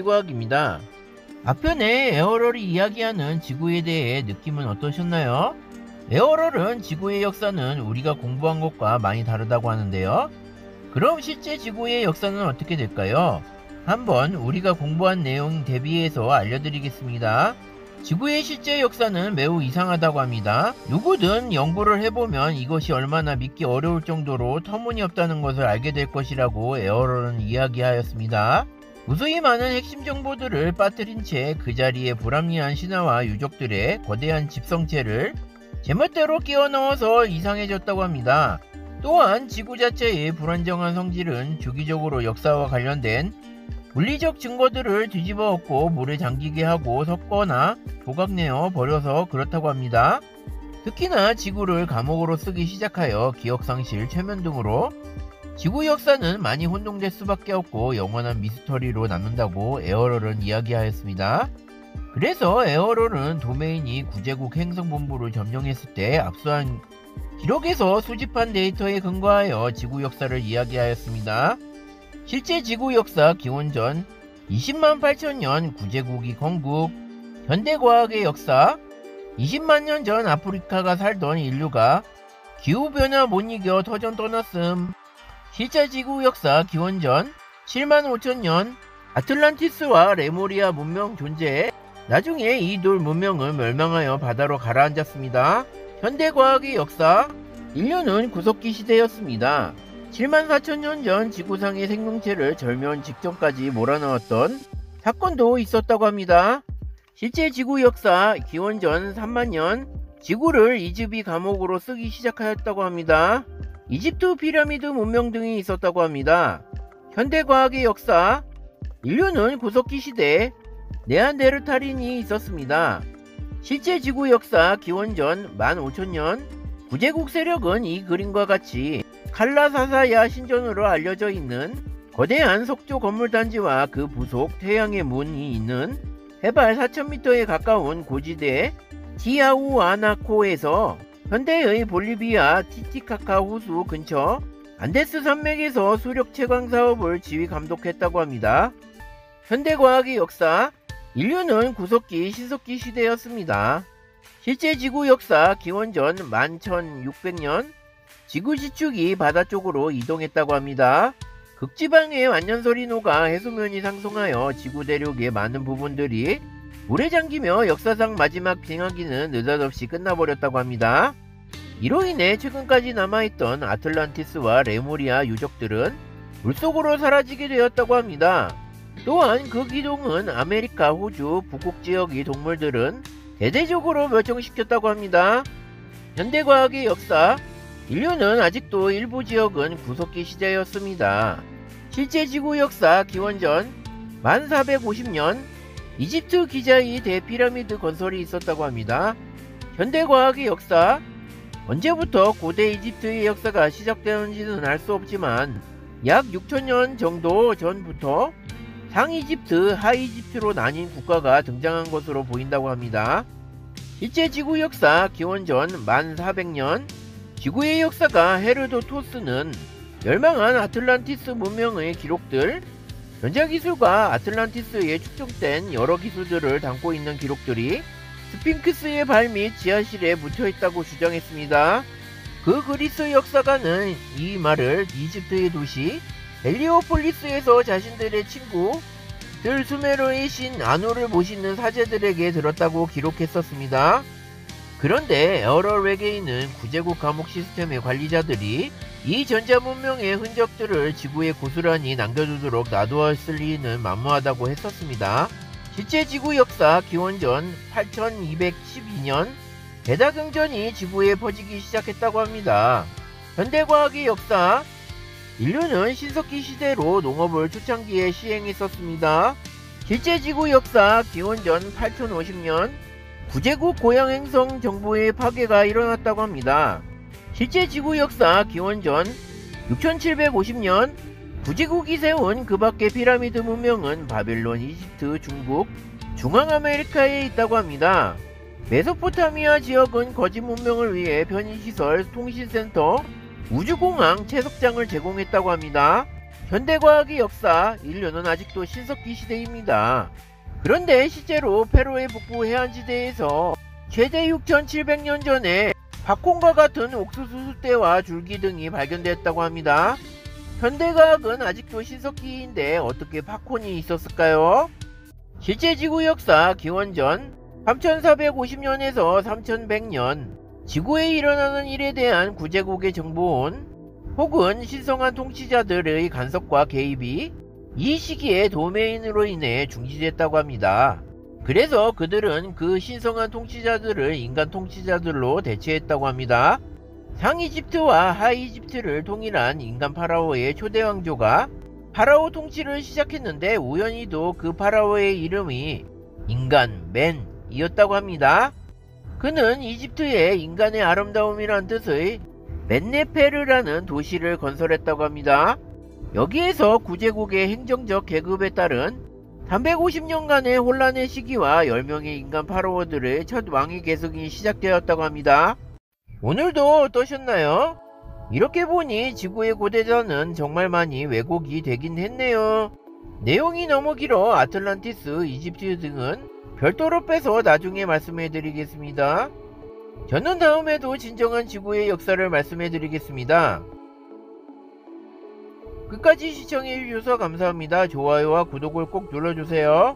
지구과학입니다. 앞편에 에어럴이 이야기하는 지구에 대해 느낌은 어떠셨나요? 에어럴은 지구의 역사는 우리가 공부한 것과 많이 다르다고 하는데요. 그럼 실제 지구의 역사는 어떻게 될까요? 한번 우리가 공부한 내용 대비해서 알려드리겠습니다. 지구의 실제 역사는 매우 이상하다고 합니다. 누구든 연구를 해보면 이것이 얼마나 믿기 어려울 정도로 터무니없다는 것을 알게 될 것이라고 에어럴은 이야기하였습니다. 무수히 많은 핵심 정보들을 빠뜨린 채 그 자리에 불합리한 신화와 유적들의 거대한 집성체를 제멋대로 끼워 넣어서 이상해졌다고 합니다. 또한 지구 자체의 불안정한 성질은 주기적으로 역사와 관련된 물리적 증거들을 뒤집어 엎고 물에 잠기게 하고 섞거나 조각내어 버려서 그렇다고 합니다. 특히나 지구를 감옥으로 쓰기 시작하여 기억상실, 최면 등으로 지구 역사는 많이 혼동될 수밖에 없고 영원한 미스터리로 남는다고 에어럴은 이야기하였습니다. 그래서 에어럴은 도메인이 구제국 행성본부를 점령했을 때 압수한 기록에서 수집한 데이터에 근거하여 지구 역사를 이야기하였습니다. 실제 지구 역사 기원전 20만 8천년 구제국이 건국, 현대과학의 역사 20만 년 전 아프리카가 살던 인류가 기후변화 못 이겨 터전 떠났음, 실제 지구 역사 기원전 7만 5천년 아틀란티스와 레무리아 문명 존재, 나중에 이 둘 문명은 멸망하여 바다로 가라앉았습니다. 현대과학의 역사, 인류는 구석기 시대였습니다. 7만 4천년 전 지구상의 생명체를 절멸 직전까지 몰아넣었던 사건도 있었다고 합니다. 실제 지구 역사 기원전 3만년 지구를 이집이 감옥으로 쓰기 시작하였다고 합니다. 이집트 피라미드 문명 등이 있었다고 합니다. 현대과학의 역사, 인류는 구석기 시대 네안데르탈인이 있었습니다. 실제 지구 역사 기원전 15,000년 구제국 세력은 이 그림과 같이 칼라사사야 신전으로 알려져 있는 거대한 석조 건물 단지와 그 부속 태양의 문이 있는 해발 4,000m에 가까운 고지대 티아우아나코에서 현대의 볼리비아 티티카카 호수 근처 안데스 산맥에서 수력 채광 사업을 지휘 감독했다고 합니다. 현대과학의 역사, 인류는 구석기 신석기 시대였습니다. 실제 지구 역사 기원전 11,600년 지구 지축이 바다 쪽으로 이동했다고 합니다. 극지방의 완년설이 녹아 해수면이 상승하여 지구 대륙의 많은 부분들이 물에 잠기며 역사상 마지막 빙하기는 느닷없이 끝나버렸다고 합니다. 이로 인해 최근까지 남아있던 아틀란티스와 레무리아 유적들은 물속으로 사라지게 되었다고 합니다. 또한 그 기둥은 아메리카, 호주, 북극 지역의 동물들은 대대적으로 멸종시켰다고 합니다. 현대과학의 역사, 인류는 아직도 일부 지역은 구석기 시대였습니다. 실제 지구 역사 기원전 1450년 이집트 기자의 대피라미드 건설이 있었다고 합니다. 현대과학의 역사, 언제부터 고대 이집트의 역사가 시작되었는지는 알 수 없지만 약 6천년 정도 전부터 상이집트, 하이집트로 나뉜 국가가 등장한 것으로 보인다고 합니다. 실제 지구 역사 기원전 1400년 지구의 역사가 헤르도토스는 멸망한 아틀란티스 문명의 기록들, 전자기술과 아틀란티스에 축적된 여러 기술들을 담고 있는 기록들이 스핑크스의 발 및 지하실에 묻혀있다고 주장했습니다. 그 그리스 역사가는 이 말을 이집트의 도시 헬리오폴리스에서 자신들의 친구들 수메르의 신 아누를 모시는 사제들에게 들었다고 기록했었습니다. 그런데 에어럴 외계인은 구제국 감옥 시스템의 관리자들이 이 전자문명의 흔적들을 지구에 고스란히 남겨두도록 놔두었을 리는 만무하다고 했었습니다. 실제 지구 역사 기원전 8212년 대다경전이 지구에 퍼지기 시작했다고 합니다. 현대과학의 역사, 인류는 신석기 시대로 농업을 초창기에 시행했었습니다. 실제 지구 역사 기원전 8050년 구제국 고향 행성 정보의 파괴가 일어났다고 합니다. 실제 지구 역사 기원전 6750년 구제국이 세운 그 밖의 피라미드 문명은 바벨론, 이집트, 중국, 중앙아메리카에 있다고 합니다. 메소포타미아 지역은 거짓 문명을 위해 편의시설, 통신센터, 우주공항, 채석장을 제공했다고 합니다. 현대과학의 역사, 인류는 아직도 신석기 시대입니다. 그런데 실제로 페루의 북부 해안지대에서 최대 6,700년 전에 팝콘과 같은 옥수수 숫대와 줄기 등이 발견됐다고 합니다. 현대과학은 아직도 신석기인데 어떻게 팝콘이 있었을까요? 실제 지구 역사 기원전 3450년에서 3100년 지구에 일어나는 일에 대한 구제국의 정보원 혹은 신성한 통치자들의 간섭과 개입이 이 시기에 도메인으로 인해 중지됐다고 합니다. 그래서 그들은 그 신성한 통치자들을 인간 통치자들로 대체했다고 합니다. 상이집트와 하이집트를 통일한 인간 파라오의 초대 왕조가 파라오 통치를 시작했는데 우연히도 그 파라오의 이름이 인간 맨이었다고 합니다. 그는 이집트에 인간의 아름다움이란 뜻의 맨네페르라는 도시를 건설했다고 합니다. 여기에서 구제국의 행정적 계급에 따른 350년간의 혼란의 시기와 10명의 인간 파라오들의 첫 왕위 계승이 시작되었다고 합니다. 오늘도 어떠셨나요? 이렇게 보니 지구의 고대전은 정말 많이 왜곡이 되긴 했네요. 내용이 너무 길어 아틀란티스, 이집트 등은 별도로 빼서 나중에 말씀해 드리겠습니다. 저는 다음에도 진정한 지구의 역사를 말씀해 드리겠습니다. 끝까지 시청해 주셔서 감사합니다. 좋아요와 구독을 꼭 눌러주세요.